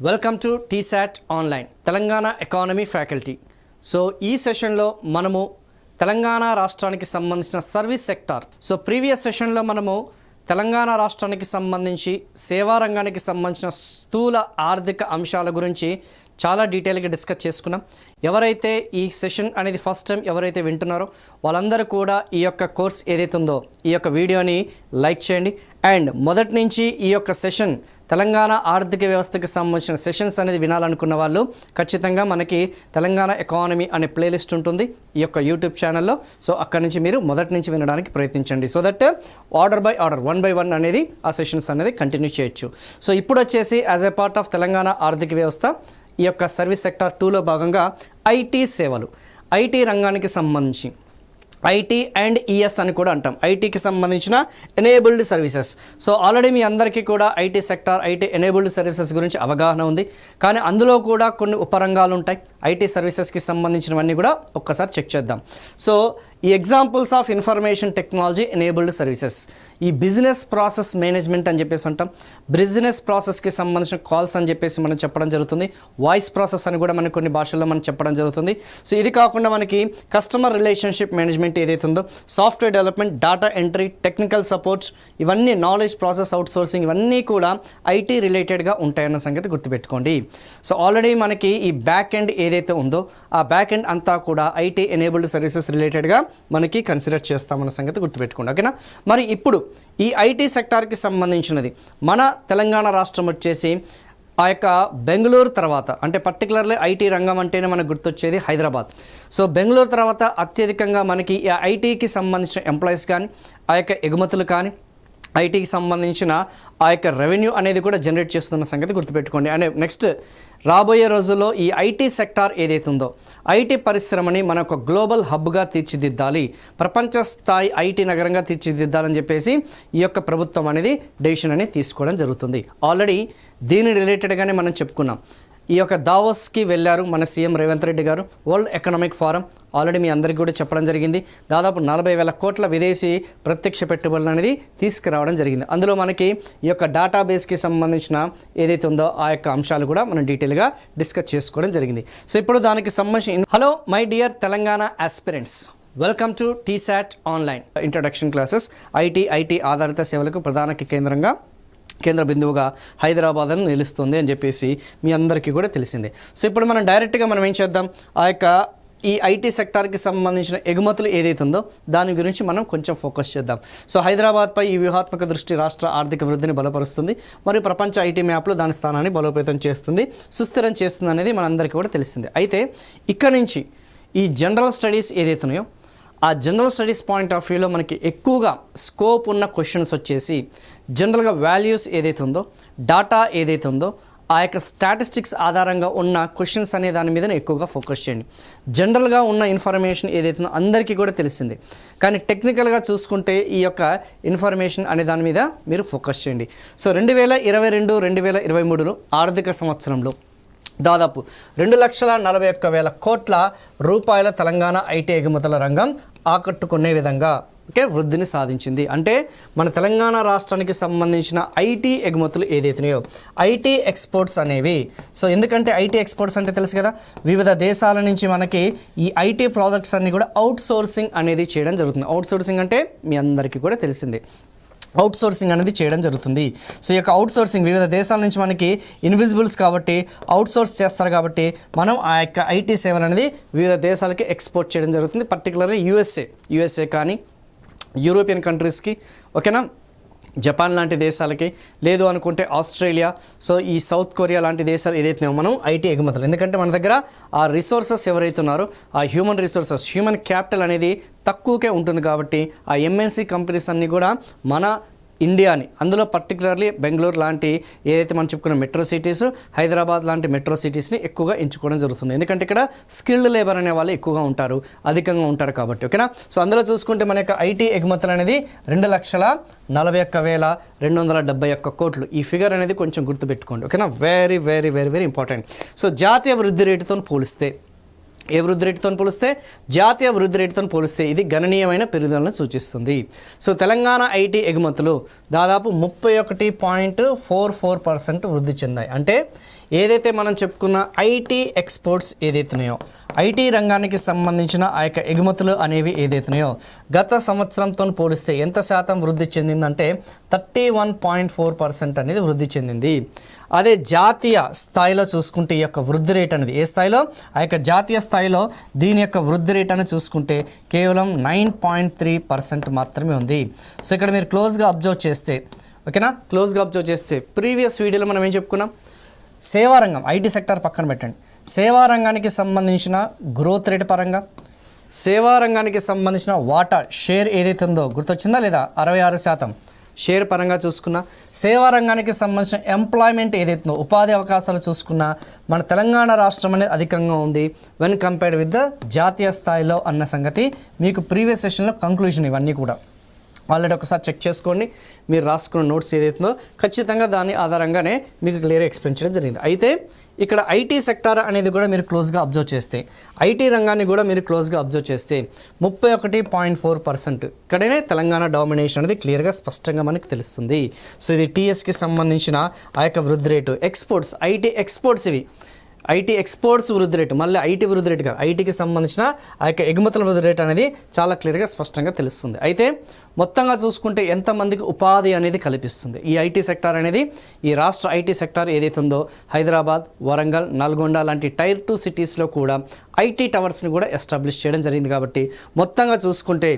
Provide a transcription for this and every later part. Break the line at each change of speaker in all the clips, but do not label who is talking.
Welcome to T-SAT online Telangana economy faculty. So ఈ సెషన్లో మనము తెలంగాణ రాష్ట్రానికి సంబంధించిన సర్వీస్ సెక్టార్. సో ప్రీవియస్ సెషన్లో మనము తెలంగాణ రాష్ట్రానికి సంబంధించి సేవా రంగానికి సంబంధించిన స్థూల ఆర్థిక అంశాల గురించి చాలా డీటెయిల్గా డిస్కస్ చేసుకున్నాం. ఎవరైతే ఈ సెషన్ అనేది ఫస్ట్ టైం ఎవరైతే వింటున్నారో వాళ్ళందరూ కూడా ఈ యొక్క కోర్స్ ఏదైతే ఉందో ఈ యొక్క వీడియోని లైక్ చేయండి. అండ్ మొదటి నుంచి ఈ యొక్క సెషన్ తెలంగాణ ఆర్థిక వ్యవస్థకి సంబంధించిన సెషన్స్ అనేది వినాలనుకున్న వాళ్ళు ఖచ్చితంగా మనకి తెలంగాణ ఎకానమీ అనే ప్లేలిస్ట్ ఉంటుంది ఈ యొక్క యూట్యూబ్ ఛానల్లో. సో అక్కడి నుంచి మీరు మొదటి నుంచి వినడానికి ప్రయత్నించండి. So that order by order 1 by 1 అనేది ఆ సెషన్స్ అనేది కంటిన్యూ చేయొచ్చు. సో ఇప్పుడు వచ్చేసి as a part of Telangana ఆర్థిక వ్యవస్థ ఈ యొక్క సర్వీస్ సెక్టార్ 2లో భాగంగా ఐటీ సేవలు, ఐటీ రంగానికి సంబంధించి ఐటీ అండ్ ఈఎస్ అని కూడా అంటాం. ఐటీకి సంబంధించిన ఎనేబుల్డ్ సర్వీసెస్. సో ఆల్రెడీ మీ అందరికీ కూడా IT sector, IT enabled services గురించి అవగాహన ఉంది. కానీ అందులో కూడా కొన్ని ఉపరంగాలు ఉంటాయి. ఐటీ సర్వీసెస్కి సంబంధించినవన్నీ కూడా ఒక్కసారి చెక్ చేద్దాం. సో ఈ examples of information technology enabled services, ఈ బిజినెస్ ప్రాసెస్ మేనేజ్మెంట్ అని చెప్పేసి అంటాం. బిజినెస్ ప్రాసెస్కి సంబంధించిన కాల్స్ అని చెప్పేసి మనం చెప్పడం జరుగుతుంది. వాయిస్ ప్రాసెస్ అని కూడా మనకి కొన్ని భాషల్లో మనం చెప్పడం జరుగుతుంది. సో ఇది కాకుండా మనకి కస్టమర్ రిలేషన్షిప్ మేనేజ్మెంట్ ఏదైతే ఉందో, software development, data entry, technical supports, ఇవన్నీ నాలెడ్జ్ ప్రాసెస్ అవుట్సోర్సింగ్, ఇవన్నీ కూడా ఐటీ రిలేటెడ్గా ఉంటాయన్న సంగతి గుర్తుపెట్టుకోండి. సో ఆల్రెడీ మనకి ఈ బ్యాక్ ఎండ్ ఏదైతే ఉందో ఆ బ్యాక్ ఎండ్ అంతా కూడా ఐటీ ఎనేబుల్డ్ సర్వీసెస్ రిలేటెడ్గా మనకి కన్సిడర్ చేస్తామన్న సంగతి గుర్తుపెట్టుకోండి. ఓకేనా? మరి ఇప్పుడు ఈ ఐటీ సెక్టార్కి సంబంధించినది మన తెలంగాణ రాష్ట్రం వచ్చేసి ఆ యొక్క బెంగళూరు తర్వాత, అంటే పర్టికులర్లీ ఐటీ రంగం అంటేనే మనకు గుర్తొచ్చేది హైదరాబాద్. సో బెంగళూరు తర్వాత అత్యధికంగా మనకి ఈ ఐటీకి సంబంధించిన ఎంప్లాయీస్ కానీ, ఆ యొక్క ఎగుమతులు కానీ, ఐటీకి సంబంధించిన ఆ యొక్క రెవెన్యూ అనేది కూడా జనరేట్ చేస్తున్న సంగతి గుర్తుపెట్టుకోండి. అండ్ నెక్స్ట్ రాబోయే రోజుల్లో ఈ ఐటీ సెక్టార్ ఏదైతే ఉందో ఐటీ పరిశ్రమని మన ఒక గ్లోబల్ హబ్గా తీర్చిదిద్దాలి, ప్రపంచ స్థాయి ఐటీ నగరంగా తీర్చిదిద్దాలని చెప్పేసి ఈ యొక్క ప్రభుత్వం అనేది డెసిషన్ అనేది తీసుకోవడం జరుగుతుంది. ఆల్రెడీ దీని రిలేటెడ్గానే మనం చెప్పుకున్నాం. ఈ యొక్క దావోస్కి వెళ్ళారు మన సీఎం రేవంత్ రెడ్డి గారు. వరల్డ్ ఎకనామిక్ ఫోరం ఆల్రెడీ మీ అందరికీ కూడా చెప్పడం జరిగింది. దాదాపు 40,000 కోట్ల విదేశీ ప్రత్యక్ష పెట్టుబడులు అనేది తీసుకురావడం జరిగింది. అందులో మనకి ఈ యొక్క డేటాబేస్కి సంబంధించిన ఏదైతే ఉందో ఆ యొక్క అంశాలు కూడా మనం డీటెయిల్గా డిస్కస్ చేసుకోవడం జరిగింది. సో ఇప్పుడు దానికి సంబంధించి hello my dear Telangana aspirants, welcome to T-SAT online introduction classes. IT ఆధారిత సేవలకు ప్రధాన కేంద్ర బిందువుగా హైదరాబాద్ అని నిలుస్తుంది అని చెప్పేసి మీ అందరికీ కూడా తెలిసిందే. సో ఇప్పుడు మనం డైరెక్ట్గా మనం ఏం చేద్దాం, ఆ యొక్క ఈ ఐటీ సెక్టార్కి సంబంధించిన ఎగుమతులు ఏదైతే ఉందో దాని గురించి మనం కొంచెం ఫోకస్ చేద్దాం. సో హైదరాబాద్పై ఈ వ్యూహాత్మక దృష్టి రాష్ట్ర ఆర్థిక వృద్ధిని బలపరుస్తుంది మరియు ప్రపంచ ఐటీ మ్యాప్లో దాని స్థానాన్ని బలోపేతం చేస్తుంది, సుస్థిరం చేస్తుంది అనేది మనందరికీ కూడా తెలిసిందే. అయితే ఇక్కడ నుంచి ఈ జనరల్ స్టడీస్ ఏదైతే ఉన్నాయో ఆ జనరల్ స్టడీస్ పాయింట్ ఆఫ్ వ్యూలో మనకి ఎక్కువగా స్కోప్ ఉన్న క్వశ్చన్స్ వచ్చేసి జనరల్గా వాల్యూస్ ఏదైతే ఉందో, డాటా ఏదైతే ఉందో, ఆ యొక్క స్టాటిస్టిక్స్ ఆధారంగా ఉన్న క్వశ్చన్స్ అనే దాని మీదనే ఎక్కువగా ఫోకస్ చేయండి. జనరల్గా ఉన్న ఇన్ఫర్మేషన్ ఏదైతే ఉందో అందరికీ కూడా తెలిసింది, కానీ టెక్నికల్గా చూసుకుంటే ఈ యొక్క ఇన్ఫర్మేషన్ అనే దాని మీద మీరు ఫోకస్ చేయండి. సో 2022-2023 ఆర్థిక సంవత్సరంలో దాదాపు 2,41,000 కోట్ల రూపాయల తెలంగాణ ఐటీ ఎగుమతుల రంగం ఆకట్టుకునే విధంగా వృద్ధిని సాధించింది. అంటే మన తెలంగాణ రాష్ట్రానికి సంబంధించిన ఐటీ ఎగుమతులు ఏదైతున్నాయో ఐటీ ఎక్స్పోర్ట్స్ అనేవి. సో ఎందుకంటే ఐటీ ఎక్స్పోర్ట్స్ అంటే తెలుసు కదా, వివిధ దేశాల నుంచి మనకి ఈ ఐటీ ప్రాజెక్ట్స్ అన్నీ కూడా అవుట్ సోర్సింగ్ అనేది చేయడం జరుగుతుంది. అవుట్ సోర్సింగ్ అంటే మీ అందరికీ కూడా తెలిసిందే, అవుట్ సోర్సింగ్ అనేది చేయడం జరుగుతుంది. సో ఈ యొక్క అవుట్ సోర్సింగ్ వివిధ దేశాల నుంచి మనకి ఇన్విజిబుల్స్ కాబట్టి అవుట్ సోర్స్ చేస్తారు కాబట్టి మనం ఆ యొక్క ఐటీ సేవలు అనేది వివిధ దేశాలకి ఎక్స్పోర్ట్ చేయడం జరుగుతుంది. పర్టికులర్లీ యూఎస్ఏ కానీ, యూరోపియన్ కంట్రీస్కి, ఓకేనా, జపాన్ లాంటి దేశాలకి, లేదు అనుకుంటే ఆస్ట్రేలియా, సో ఈ సౌత్ కొరియా లాంటి దేశాలు ఏదైతే మనం ఐటీ ఎగుమతులు, ఎందుకంటే మన దగ్గర ఆ రిసోర్సెస్ ఎవరైతే ఉన్నారో ఆ హ్యూమన్ రిసోర్సెస్, హ్యూమన్ క్యాపిటల్ అనేది తక్కువకే ఉంటుంది కాబట్టి ఆ ఎంఎన్సీ కంపెనీస్ అన్నీ కూడా మన ఇండియాని, అందులో పర్టికులర్లీ బెంగళూరు లాంటి ఏదైతే మనం చెప్పుకున్న మెట్రో సిటీస్, హైదరాబాద్ లాంటి మెట్రో సిటీస్ని ఎక్కువగా ఎంచుకోవడం జరుగుతుంది. ఎందుకంటే ఇక్కడ స్కిల్డ్ లేబర్ అనే వాళ్ళు ఎక్కువగా ఉంటారు, అధికంగా ఉంటారు కాబట్టి. ఓకేనా? సో అందులో చూసుకుంటే మన యొక్క ఐటీ ఎగుమతులు అనేది 2,41,271 కోట్లు. ఈ ఫిగర్ అనేది కొంచెం గుర్తుపెట్టుకోండి. ఓకేనా? Very very very very important. So జాతీయ వృద్ధి రేటుతో పోలిస్తే ఏ వృద్ధి రేటుతో పోలిస్తే జాతీయ వృద్ధి రేటుతో పోలిస్తే ఇది గణనీయమైన పెరుగుదలను సూచిస్తుంది. సో తెలంగాణ ఐటీ ఎగుమతులు దాదాపు 31.44% వృద్ధి చెందాయి. అంటే ఏదైతే మనం చెప్పుకున్న ఐటీ ఎక్స్పోర్ట్స్ ఏదైతున్నాయో ఐటీ రంగానికి సంబంధించిన ఆ యొక్క ఎగుమతులు అనేవి ఏదైతున్నాయో గత సంవత్సరంతో పోలిస్తే ఎంత శాతం వృద్ధి చెందిందంటే 31.4% అనేది వృద్ధి చెందింది. అదే జాతీయ స్థాయిలో చూసుకుంటే ఈ యొక్క వృద్ధి రేట్ అనేది ఏ స్థాయిలో ఆ యొక్క జాతీయ స్థాయిలో దీని యొక్క వృద్ధి రేట్ అనేది చూసుకుంటే కేవలం 9.3% మాత్రమే ఉంది. సో ఇక్కడ మీరు క్లోజ్గా అబ్జర్వ్ చేస్తే ఓకేనా, క్లోజ్గా అబ్జర్వ్ చేస్తే ప్రీవియస్ వీడియోలో మనం ఏం చెప్పుకున్నాం, సేవారంగం ఐటీ సెక్టార్ పక్కన పెట్టండి, సేవారంగానికి సంబంధించిన గ్రోత్ రేట్ పరంగా సేవారంగానికి సంబంధించిన వాటా షేర్ ఏదైతే ఉందో గుర్తొచ్చిందా లేదా, 66% షేర్ పరంగా చూసుకున్నా, సేవా రంగానికి సంబంధించిన ఎంప్లాయ్మెంట్ ఏదైతుందో ఉపాధి అవకాశాలు చూసుకున్నా మన తెలంగాణ రాష్ట్రం అనేది అధికంగా ఉంది వెన్ కంపేర్డ్ విత్ ద జాతీయ స్థాయిలో అన్న సంగతి మీకు ప్రీవియస్ సెషన్లో కంక్లూజన్. ఇవన్నీ కూడా ఆల్రెడీ ఒకసారి చెక్ చేసుకోండి, మీరు రాసుకున్న నోట్స్ ఏదైతుందో ఖచ్చితంగా దాని ఆధారంగానే మీకు క్లియర్గా ఎక్స్ప్లెయిన్ చేయడం జరిగింది. అయితే ఇక్కడ ఐటీ సెక్టార్ అనేది కూడా మీరు క్లోజ్గా అబ్జర్వ్ చేస్తే ఐటీ రంగాన్ని కూడా మీరు క్లోజ్గా అబ్జర్వ్ చేస్తే 31.4% ఇక్కడనే తెలంగాణ డామినేషన్ అనేది క్లియర్గా స్పష్టంగా మనకి తెలుస్తుంది. సో ఇది టీఎస్కి సంబంధించిన ఆ యొక్క వృద్ధి రేటు. ఎక్స్పోర్ట్స్ ఐటీ ఎక్స్పోర్ట్స్ ఇవి ఐటీ ఎక్స్పోర్ట్స్ వృద్ధి రేటు, మళ్ళీ ఐటీ వృద్ధి రేటు కాదు, ఐటీకి సంబంధించిన ఆ యొక్క ఎగుమతుల వృద్ధి రేటు అనేది చాలా క్లియర్గా స్పష్టంగా తెలుస్తుంది. అయితే మొత్తంగా చూసుకుంటే ఎంతమందికి ఉపాధి అనేది కల్పిస్తుంది ఈ ఐటీ సెక్టార్ అనేది, ఈ రాష్ట్ర ఐటీ సెక్టార్ ఏదైతే ఉందో హైదరాబాద్, వరంగల్, నల్గొండ లాంటి టైర్ 2 సిటీస్లో కూడా ఐటీ టవర్స్ని కూడా ఎస్టాబ్లిష్ చేయడం జరిగింది. కాబట్టి మొత్తంగా చూసుకుంటే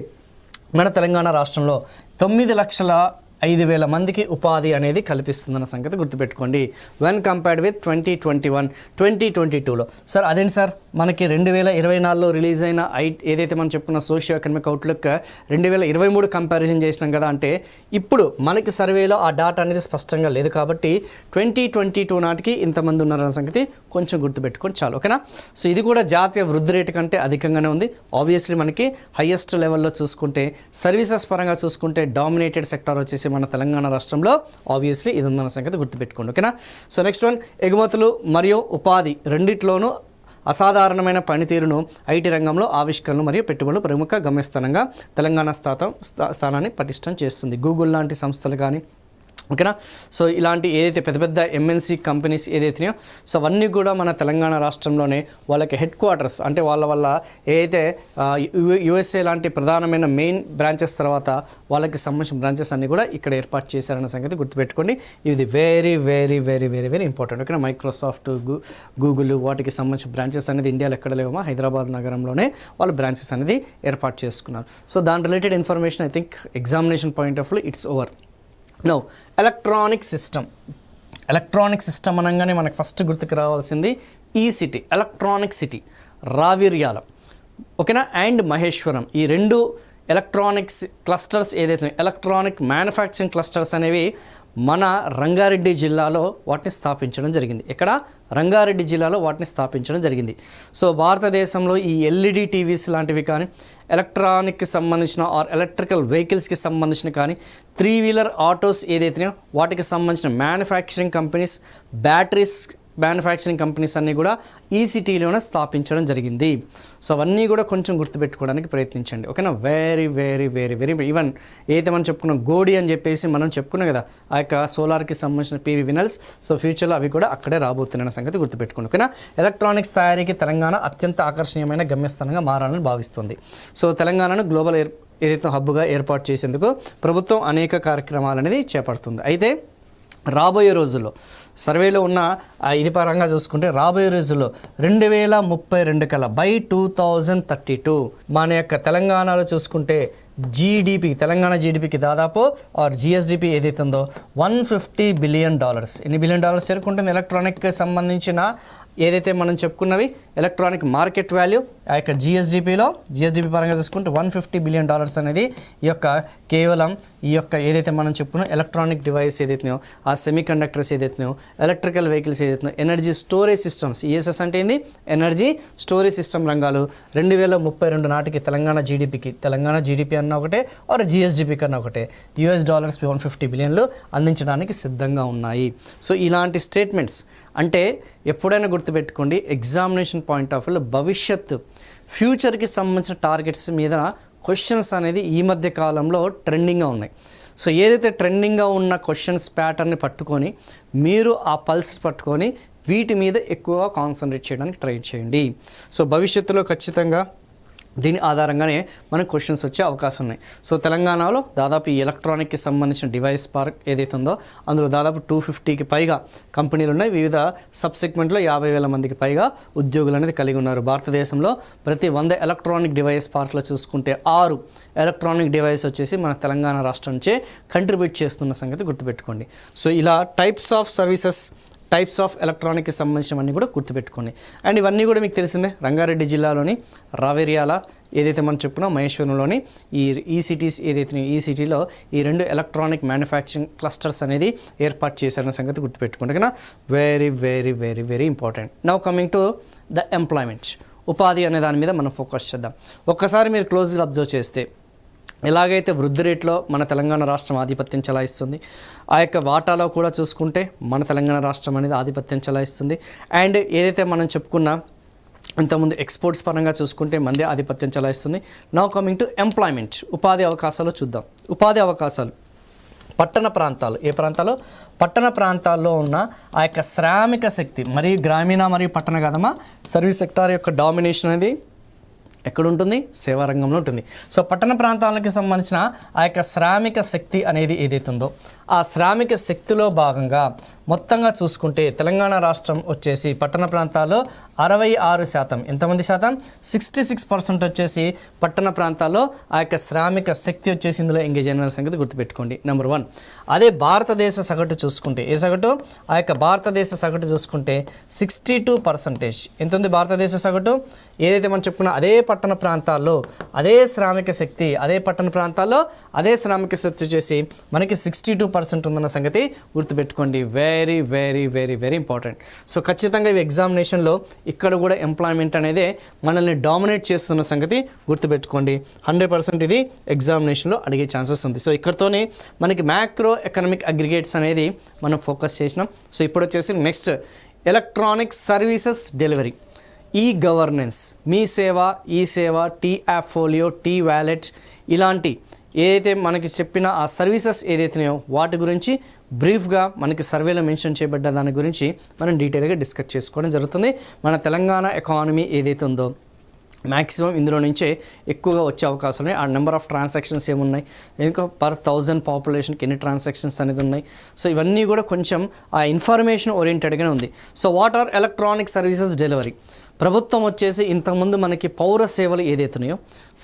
మన తెలంగాణ రాష్ట్రంలో 9,05,000 మందికి ఉపాధి అనేది కల్పిస్తుందన్న సంగతి గుర్తుపెట్టుకోండి వెన్ కంపేర్డ్ విత్ 2021, 2022లో. సార్ అదేంటి సార్ మనకి 2024లో రిలీజ్ అయిన ఏదైతే మనం చెప్పుకున్న సోషియో ఎకనామిక్ అవుట్లుక్ 2023 కంపారిజన్ చేసినాం కదా అంటే ఇప్పుడు మనకి సర్వేలో ఆ డాటా అనేది స్పష్టంగా లేదు కాబట్టి 2022 నాటికి ఇంతమంది ఉన్నారన్న సంగతి కొంచెం గుర్తుపెట్టుకోండి చాలు, ఓకేనా. సో ఇది కూడా జాతీయ వృద్ధి రేటు కంటే అధికంగానే ఉంది. ఆబ్వియస్లీ మనకి హైయెస్ట్ లెవెల్లో చూసుకుంటే సర్వీసెస్ పరంగా చూసుకుంటే డామినేటెడ్ సెక్టార్ వచ్చేసి మన తెలంగాణ రాష్ట్రంలో ఆబ్వియస్లీ ఇది ఉందన్న సంగతి గుర్తుపెట్టుకోండి, ఓకేనా. సో నెక్స్ట్ వన్, ఎగుమతులు మరియు ఉపాధి రెండిట్లోనూ అసాధారణమైన పనితీరును ఐటీ రంగంలో ఆవిష్కరణలు మరియు పెట్టుబడులు ప్రముఖ గమ్యస్థానంగా తెలంగాణ స్థానాన్ని పటిష్టం చేస్తుంది. గూగుల్ లాంటి సంస్థలు కానీ ఓకేనా. సో ఇలాంటి ఏదైతే పెద్ద పెద్ద ఎంఎన్సీ కంపెనీస్ ఏదైతున్నాయో సో అవన్నీ కూడా మన తెలంగాణ రాష్ట్రంలోనే వాళ్ళకి హెడ్ క్వార్టర్స్ అంటే వాళ్ళ ఏదైతే యుఎస్ఏ లాంటి ప్రధానమైన మెయిన్ బ్రాంచెస్ తర్వాత వాళ్ళకి సంబంధించిన బ్రాంచెస్ అన్నీ కూడా ఇక్కడ ఏర్పాటు చేశారన్న సంగతి గుర్తుపెట్టుకోండి. ఇది very very very very very important, ఓకేనా. మైక్రోసాఫ్ట్, గూగుల్ వాటికి సంబంధించిన బ్రాంచెస్ అనేది ఇండియాలో ఎక్కడ లేవమా హైదరాబాద్ నగరంలోనే వాళ్ళు బ్రాంచెస్ అనేది ఏర్పాటు చేసుకున్నారు. సో దాని related information I think examination point of view it's over. No electronic system అనగానే మనకు ఫస్ట్ గుర్తుకు రావాల్సింది ఈ సిటీ, ఎలక్ట్రానిక్ సిటీ రావిర్యాల, ఓకేనా, అండ్ మహేశ్వరం. ఈ రెండు ఎలక్ట్రానిక్స్ క్లస్టర్స్ ఏదైతే ఎలక్ట్రానిక్ మ్యానుఫ్యాక్చరింగ్ క్లస్టర్స్ అనేవి మన రంగారెడ్డి జిల్లాలో వాటిని స్థాపించడం జరిగింది. ఇక్కడ రంగారెడ్డి జిల్లాలో వాటిని స్థాపించడం జరిగింది. సో భారతదేశంలో ఈ ఎల్ఈడి టీవీస్ లాంటివి కానీ ఎలక్ట్రానిక్కి సంబంధించిన ఆర్ ఎలక్ట్రికల్ వెహికల్స్కి సంబంధించిన కానీ 3-వీలర్ ఆటోస్ ఏదైతే వాటికి సంబంధించిన manufacturing companies, batteries manufacturing companies అన్నీ కూడా ఈ సిటీలోనే స్థాపించడం జరిగింది. సో అవన్నీ కూడా కొంచెం గుర్తుపెట్టుకోవడానికి ప్రయత్నించండి, ఓకేనా. Very very very very even ఏదైతే మనం చెప్పుకున్నాం గోడి అని చెప్పేసి మనం చెప్పుకున్నాం కదా ఆ యొక్క సోలార్కి సంబంధించిన పీవీ వినల్స్, సో ఫ్యూచర్లో అవి కూడా అక్కడే రాబోతున్న సంగతి గుర్తుపెట్టుకోండి, ఓకేనా. ఎలక్ట్రానిక్స్ తయారీకి తెలంగాణ అత్యంత ఆకర్షణీయమైన గమ్యస్థానంగా మారాలని భావిస్తుంది. సో తెలంగాణను గ్లోబల్ ఏదైతే హబ్గా ఏర్పాటు చేసేందుకు ప్రభుత్వం అనేక కార్యక్రమాలు అనేది చేపడుతుంది. అయితే రాబోయే రోజుల్లో సర్వేలో ఉన్న ఇది పరంగా చూసుకుంటే రాబోయే రోజుల్లో 2032 కల్లా బై 2032 మన యొక్క తెలంగాణలో చూసుకుంటే తెలంగాణ జీడిపికి దాదాపు ఆర్ జిఎస్డిపి ఏదైతే ఉందో $150 బిలియన్. ఎన్ని బిలియన్ డాలర్స్ చేరుకుంటుంది ఎలక్ట్రానిక్కి సంబంధించిన ఏదైతే మనం చెప్పుకున్నవి ఎలక్ట్రానిక్ మార్కెట్ వాల్యూ ఆ యొక్క జిఎస్డిపి పరంగా చూసుకుంటే $150 బిలియన్ అనేది ఈ యొక్క కేవలం ఈ యొక్క ఏదైతే మనం చెప్పుకున్న ఎలక్ట్రానిక్ డివైస్ ఏదైతున్నాయో ఆ సెమీ కండక్టర్స్ ఏదైతున్నాయో ఎలక్ట్రికల్ వెహికల్స్ ఏదైతున్నాయో ఎనర్జీ స్టోరేజ్ సిస్టమ్స్ ఈఎస్ఎస్ అంటే ఏంది ఎనర్జీ స్టోరేజ్ సిస్టమ్ రంగాలు 2032 నాటికి తెలంగాణ జీడిపి అన్న ఒకటే ఆర్ జిఎస్డిపి కన్నా ఒకటే $150 బిలియన్లు అందించడానికి సిద్ధంగా ఉన్నాయి. సో ఇలాంటి స్టేట్మెంట్స్ అంటే ఎప్పుడైనా గుర్తుపెట్టుకోండి ఎగ్జామినేషన్ పాయింట్ ఆఫ్ వ్యూలో భవిష్యత్తు ఫ్యూచర్కి సంబంధించిన టార్గెట్స్ మీద క్వశ్చన్స్ అనేది ఈ మధ్య కాలంలో ట్రెండింగ్గా ఉన్నాయి. సో ఏదైతే ట్రెండింగ్గా ఉన్న క్వశ్చన్స్ ప్యాటర్న్ని పట్టుకొని మీరు ఆ పల్స్ పట్టుకొని వీటి మీద ఎక్కువగా కాన్సన్ట్రేట్ చేయడానికి ట్రై చేయండి. సో భవిష్యత్తులో ఖచ్చితంగా దీని ఆధారంగానే మనకు క్వశ్చన్స్ వచ్చే అవకాశం ఉన్నాయి. సో తెలంగాణలో దాదాపు ఈ ఎలక్ట్రానిక్కి సంబంధించిన డివైస్ పార్క్ ఏదైతే ఉందో అందులో దాదాపు 250కి పైగా కంపెనీలు ఉన్నాయి. వివిధ సబ్సెగ్మెంట్లో 50,000 మందికి పైగా ఉద్యోగులు అనేది కలిగి ఉన్నారు. భారతదేశంలో ప్రతి 100 ఎలక్ట్రానిక్ డివైస్ పార్క్లో చూసుకుంటే 6 ఎలక్ట్రానిక్ డివైస్ వచ్చేసి మన తెలంగాణ రాష్ట్రం నుంచే కంట్రిబ్యూట్ చేస్తున్న సంగతి గుర్తుపెట్టుకోండి. సో ఇలా types of services, types of ఎలక్ట్రానిక్కి సంబంధించినవన్నీ కూడా గుర్తుపెట్టుకోండి. అండ్ ఇవన్నీ కూడా మీకు తెలిసిందే, రంగారెడ్డి జిల్లాలోని రావేరియాల ఏదైతే మనం చెప్పుకున్నాం మహేశ్వరంలోని ఈ సిటీస్ ఏదైతే ఈ సిటీలో ఈ 2 ఎలక్ట్రానిక్ మ్యానుఫ్యాక్చరింగ్ క్లస్టర్స్ అనేది ఏర్పాటు చేశారన్న సంగతి గుర్తుపెట్టుకోండి. కదా very very very very important. Now coming to the employment, ఉపాధి అనే దాని మీద మనం ఫోకస్ చేద్దాం. ఒక్కసారి మీరు క్లోజ్గా అబ్జర్వ్ చేస్తే ఎలాగైతే వృద్ధి రేట్లో మన తెలంగాణ రాష్ట్రం ఆధిపత్యం చెలాయిస్తుంది, ఆ యొక్క వాటాలో కూడా చూసుకుంటే మన తెలంగాణ రాష్ట్రం అనేది ఆధిపత్యం చెలాయిస్తుంది. అండ్ ఏదైతే మనం చెప్పుకున్నా ఇంతకుముందు ఎక్స్పోర్ట్స్ పరంగా చూసుకుంటే మందే ఆధిపత్యం చెలాయిస్తుంది. నౌ కమింగ్ టు ఎంప్లాయ్మెంట్, ఉపాధి అవకాశాలు చూద్దాం. ఉపాధి అవకాశాలు పట్టణ ప్రాంతాలు, ఏ ప్రాంతాలు? పట్టణ ప్రాంతాల్లో ఉన్న ఆ యొక్క శ్రామిక శక్తి, మరియు గ్రామీణ మరియు పట్టణ కదమా సర్వీస్ సెక్టార్ యొక్క డామినేషన్ అనేది ఎక్కడ ఉంటుంది? సేవా రంగంలో ఉంటుంది. సో పట్టణ ప్రాంతాలకు సంబంధించిన ఆ యొక్క శ్రామిక శక్తి అనేది ఏదైతే ఉందో ఆ శ్రామిక శక్తిలో భాగంగా మొత్తంగా చూసుకుంటే తెలంగాణ రాష్ట్రం వచ్చేసి పట్టణ ప్రాంతాల్లో 66%, ఎంతమంది శాతం? 66% వచ్చేసి పట్టణ ప్రాంతాల్లో ఆ యొక్క శ్రామిక శక్తి వచ్చేసి ఇందులో ఎంగేజ్ అయిన సంగతి గుర్తుపెట్టుకోండి. నెంబర్ 1. అదే భారతదేశ సగటు చూసుకుంటే, ఏ సగటు? ఆ యొక్క భారతదేశ సగటు చూసుకుంటే 62%. ఎంత ఉంది భారతదేశ సగటు? ఏదైతే మనం చెప్పుకున్నా అదే పట్టణ ప్రాంతాల్లో అదే శ్రామిక శక్తి, అదే పట్టణ ప్రాంతాల్లో అదే శ్రామిక శక్తి వచ్చేసి మనకి 62% ఉందన్న సంగతి గుర్తుపెట్టుకోండి. Very very very very important. So ఖచ్చితంగా ఇవి ఎగ్జామినేషన్లో ఇక్కడ కూడా ఎంప్లాయ్మెంట్ అనేది మనల్ని డామినేట్ చేస్తున్న సంగతి గుర్తుపెట్టుకోండి. 100% ఇది ఎగ్జామినేషన్లో అడిగే ఛాన్సెస్ ఉంది. సో ఇక్కడతోనే మనకి మ్యాక్రో ఎకనామిక్ అగ్రిగేట్స్ అనేది మనం ఫోకస్ చేసినాం. సో ఇప్పుడు వచ్చేసి next electronic services delivery, e governance, Mee Seva, E Seva, T app folio, T wallet, ఇలాంటి ఏదైతే మనకి చెప్పిన ఆ సర్వీసెస్ ఏదైతున్నాయో వాటి గురించి బ్రీఫ్గా మనకి సర్వేలో మెన్షన్ చేయబడ్డ దాని గురించి మనం డీటెయిల్గా డిస్కస్ చేసుకోవడం జరుగుతుంది. మన తెలంగాణ ఎకానమీ ఏదైతే ఉందో మ్యాక్సిమం ఇందులో నుంచే ఎక్కువగా వచ్చే అవకాశం ఉన్నాయి. ఆ నెంబర్ ఆఫ్ ట్రాన్సాక్షన్స్ ఏమున్నాయి, ఇంకా పర్ 1000 పాపులేషన్కి ఎన్ని ట్రాన్సాక్షన్స్ అనేది ఉన్నాయి. సో ఇవన్నీ కూడా కొంచెం ఆ ఇన్ఫర్మేషన్ ఓరియంటెడ్గానే ఉంది. So what are electronic services delivery? ప్రభుత్వం వచ్చేసి ఇంతకుముందు మనకి పౌర సేవలు ఏదైతున్నాయో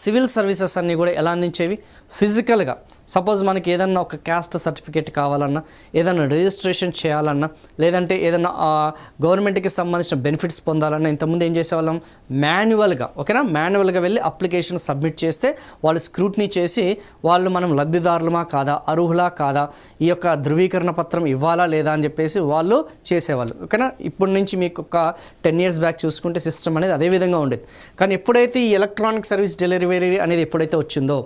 సివిల్ సర్వీసెస్ అన్నీ కూడా ఎలా అందించేవి? ఫిజికల్గా సపోజ్ మనకి ఏదన్నా ఒక క్యాస్ట్ సర్టిఫికేట్ కావాలన్నా, ఏదన్నా రిజిస్ట్రేషన్ చేయాలన్నా, లేదంటే ఏదన్నా గవర్నమెంట్కి సంబంధించిన బెనిఫిట్స్ పొందాలన్నా ఇంతకుముందు ఏం చేసేవాళ్ళం? మాన్యువల్గా, ఓకేనా, మాన్యువల్గా వెళ్ళి అప్లికేషన్ సబ్మిట్ చేస్తే వాళ్ళు స్క్రూటినీ చేసి వాళ్ళు మనం లబ్ధిదారులమా కాదా, అర్హులా కాదా, ఈ యొక్క ధృవీకరణ పత్రం ఇవ్వాలా లేదా అని చెప్పేసి వాళ్ళు చేసేవాళ్ళు, ఓకేనా. ఇప్పటి నుంచి మీకు ఒక 10 years బ్యాక్ చూసుకుంటే సిస్టమ్ అనేది అదే విధంగా ఉండేది. కానీ ఎప్పుడైతే ఈ ఎలక్ట్రానిక్ సర్వీస్ డెలివరీ అనేది ఎప్పుడైతే వచ్చిందో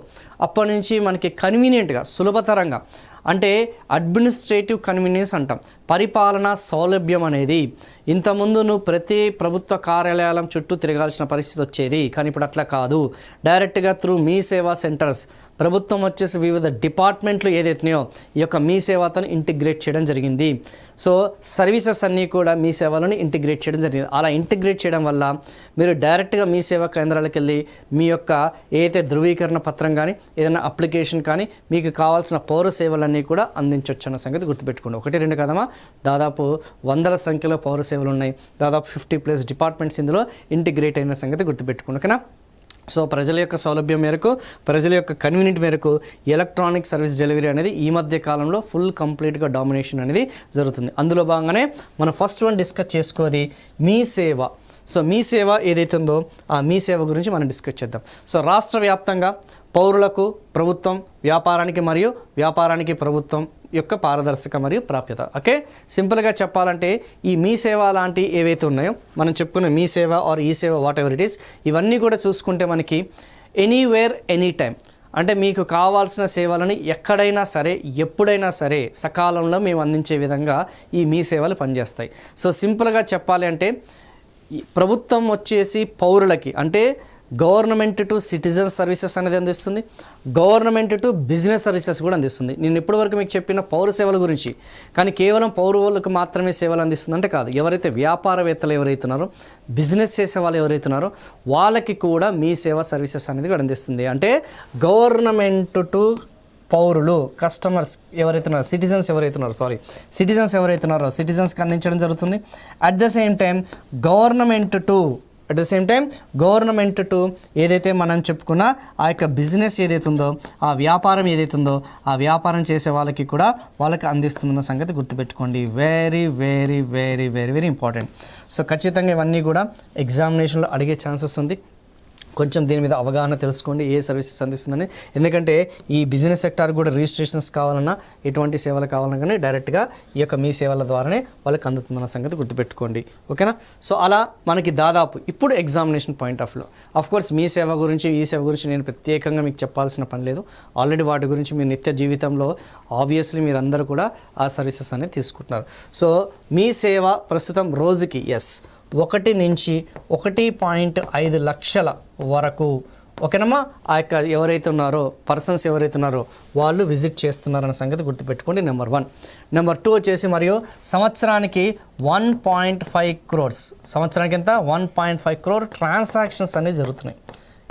అప్పటి నుంచి మనకి కన్వీనియంట్గా, సులభతరంగా, అంటే అడ్మినిస్ట్రేటివ్ కన్వీనియన్స్ అంటాం, పరిపాలనా సౌలభ్యం అనేది ఇంతకుముందు నువ్వు ప్రతి ప్రభుత్వ కార్యాలయం చుట్టూ తిరగాల్సిన పరిస్థితి వచ్చేది. కానీ ఇప్పుడు అట్లా కాదు, డైరెక్ట్గా త్రూ మీ సేవా సెంటర్స్ ప్రభుత్వం వచ్చేసి వివిధ డిపార్ట్మెంట్లు ఏదైతున్నాయో ఈ యొక్క మీ సేవతో ఇంటిగ్రేట్ చేయడం జరిగింది. సో సర్వీసెస్ అన్నీ కూడా మీ సేవలను ఇంటిగ్రేట్ చేయడం జరిగింది. అలా ఇంటిగ్రేట్ చేయడం వల్ల మీరు డైరెక్ట్గా మీ సేవా కేంద్రాలకు వెళ్ళి మీ యొక్క ఏదైతే ధృవీకరణ పత్రం కానీ ఏదైనా అప్లికేషన్ కానీ మీకు కావాల్సిన పౌర సేవలన్నీ కూడా అందించవచ్చు అన్న సంగతి గుర్తుపెట్టుకోండి. 1-2 కదమా, దాదాపు 100ల సంఖ్యలో పౌర సేవలు ఉన్నాయి. దాదాపు 50+ డిపార్ట్మెంట్స్ ఇందులో ఇంటిగ్రేట్ అయిన సంగతి గుర్తుపెట్టుకోండి, ఓకేనా. సో ప్రజల యొక్క సౌలభ్యం మేరకు, ప్రజల యొక్క కన్వీనియంట్ మేరకు ఎలక్ట్రానిక్ సర్వీస్ డెలివరీ అనేది ఈ మధ్య కాలంలో ఫుల్ కంప్లీట్గా డామినేషన్ అనేది జరుగుతుంది. అందులో భాగంగానే మనం ఫస్ట్ వన్ డిస్కస్ చేసుకోది మీ సేవ. సో మీ సేవ ఏదైతే ఉందో ఆ మీ సేవ గురించి మనం డిస్కస్ చేద్దాం. సో రాష్ట్ర వ్యాప్తంగా పౌరులకు ప్రభుత్వం, వ్యాపారానికి మరియు వ్యాపారానికి ప్రభుత్వం యొక్క పారదర్శక మరియు ప్రాప్యత. ఓకే, సింపుల్గా చెప్పాలంటే ఈ మీ సేవ లాంటి ఏవైతే ఉన్నాయో మనం చెప్పుకున్న మీ సేవ ఆర్ ఈ సేవ వాట్ ఎవర్ ఇట్ ఈస్, ఇవన్నీ కూడా చూసుకుంటే మనకి ఎనీవేర్ ఎనీ టైం, అంటే మీకు కావాల్సిన సేవలను ఎక్కడైనా సరే ఎప్పుడైనా సరే సకాలంలో మేము అందించే విధంగా ఈ మీ సేవలు పనిచేస్తాయి. సో సింపుల్గా చెప్పాలి అంటే ప్రభుత్వం వచ్చేసి పౌరులకి, అంటే గవర్నమెంట్ టు సిటిజన్ సర్వీసెస్ అనేది అందిస్తుంది, గవర్నమెంట్ టు బిజినెస్ సర్వీసెస్ కూడా అందిస్తుంది. నేను ఇప్పటివరకు మీకు చెప్పిన పౌర సేవల గురించి, కానీ కేవలం పౌరులకు మాత్రమే సేవలు అందిస్తుంది అంటే కాదు. ఎవరైతే వ్యాపారవేత్తలు ఎవరైతున్నారో, బిజినెస్ చేసే వాళ్ళు ఎవరైతున్నారో వాళ్ళకి కూడా మీ సేవా సర్వీసెస్ అనేది కూడా అందిస్తుంది. అంటే గవర్నమెంట్ టు పౌరులు, కస్టమర్స్ ఎవరైతున్నారో, సిటిజన్స్ ఎవరైతున్నారో సిటిజన్స్కి అందించడం జరుగుతుంది. At the same time government to ఏదైతే మనం చెప్పుకున్న ఆ యొక్క బిజినెస్ ఏదైతే ఉందో, ఆ వ్యాపారం ఏదైతే ఉందో, ఆ వ్యాపారం చేసే వాళ్ళకి కూడా వాళ్ళకి అందిస్తున్న సంగతి గుర్తుపెట్టుకోండి. Very very very very very important. So ఖచ్చితంగా ఇవన్నీ కూడా ఎగ్జామినేషన్లో అడిగే ఛాన్సెస్ ఉంది. కొంచెం దీని మీద అవగాహన తెలుసుకోండి, ఏ సర్వీసెస్ అందిస్తుందని. ఎందుకంటే ఈ బిజినెస్ సెక్టార్ కూడా రిజిస్ట్రేషన్స్ కావాలన్నా, ఎటువంటి సేవలు కావాలన్నా కానీ డైరెక్ట్గా ఈ యొక్క మీ సేవల ద్వారానే వాళ్ళకి అందుతుందన్న సంగతి గుర్తుపెట్టుకోండి. ఓకేనా? సో అలా మనకి దాదాపు ఇప్పుడు ఎగ్జామినేషన్ పాయింట్ ఆఫ్ వ్యూలో అఫ్కోర్స్ మీ సేవ గురించి, ఈ సేవ గురించి నేను ప్రత్యేకంగా మీకు చెప్పాల్సిన పని లేదు. ఆల్రెడీ వాటి గురించి మీ నిత్య జీవితంలో ఆబ్వియస్లీ మీరందరూ కూడా ఆ సర్వీసెస్ అనేది తీసుకుంటున్నారు. సో మీ సేవ ప్రస్తుతం రోజుకి 1 నుంచి 1.5 లక్షల వరకు, ఓకేనమ్మా, ఆ యొక్క ఎవరైతే ఉన్నారో పర్సన్స్ ఎవరైతే ఉన్నారో వాళ్ళు విజిట్ చేస్తున్నారన్న సంగతి గుర్తుపెట్టుకోండి. నెంబర్ 1. నెంబర్ 2 వచ్చేసి మరియు సంవత్సరానికి 1.5 crores, సంవత్సరానికి ఎంత 1.5 crore ట్రాన్సాక్షన్స్ అనేవి జరుగుతున్నాయి.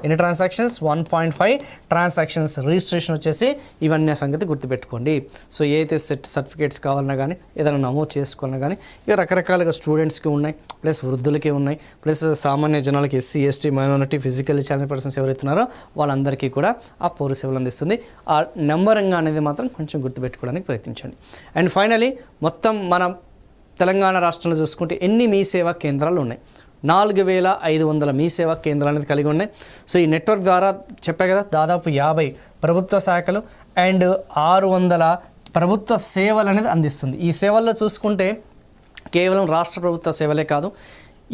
ఎన్ని ట్రాన్సాక్షన్స్? 1.5 ట్రాన్సాక్షన్స్. రిజిస్ట్రేషన్ వచ్చేసి ఇవన్నీ సంగతి గుర్తుపెట్టుకోండి. సో ఏదైతే సర్టిఫికేట్స్ కావాలన్నా కానీ, ఏదైనా నమోదు చేసుకోవాలన్నా కానీ, ఇక రకరకాలుగా స్టూడెంట్స్కి ఉన్నాయి, ప్లస్ వృద్ధులకి ఉన్నాయి, ప్లస్ సామాన్య జనాలకి, SC, ST, minority, physically challenge persons ఎవరైతున్నారో వాళ్ళందరికీ కూడా ఆ పౌర సేవలు అందిస్తుంది. ఆ నెంబరింగ్ అనేది మాత్రం కొంచెం గుర్తుపెట్టుకోవడానికి ప్రయత్నించండి. అండ్ ఫైనలీ మొత్తం మన తెలంగాణ రాష్ట్రంలో చూసుకుంటే ఎన్ని మీ సేవా కేంద్రాలు ఉన్నాయి? 4500 మీ సేవా కేంద్రాలు అనేది కలిగి ఉన్నాయి. సో ఈ నెట్వర్క్ ద్వారా చెప్పా కదా, దాదాపు 50 ప్రభుత్వ శాఖలు అండ్ 600 ప్రభుత్వ సేవలు అనేది అందిస్తుంది. ఈ సేవల్లో చూసుకుంటే కేవలం రాష్ట్ర ప్రభుత్వ సేవలే కాదు,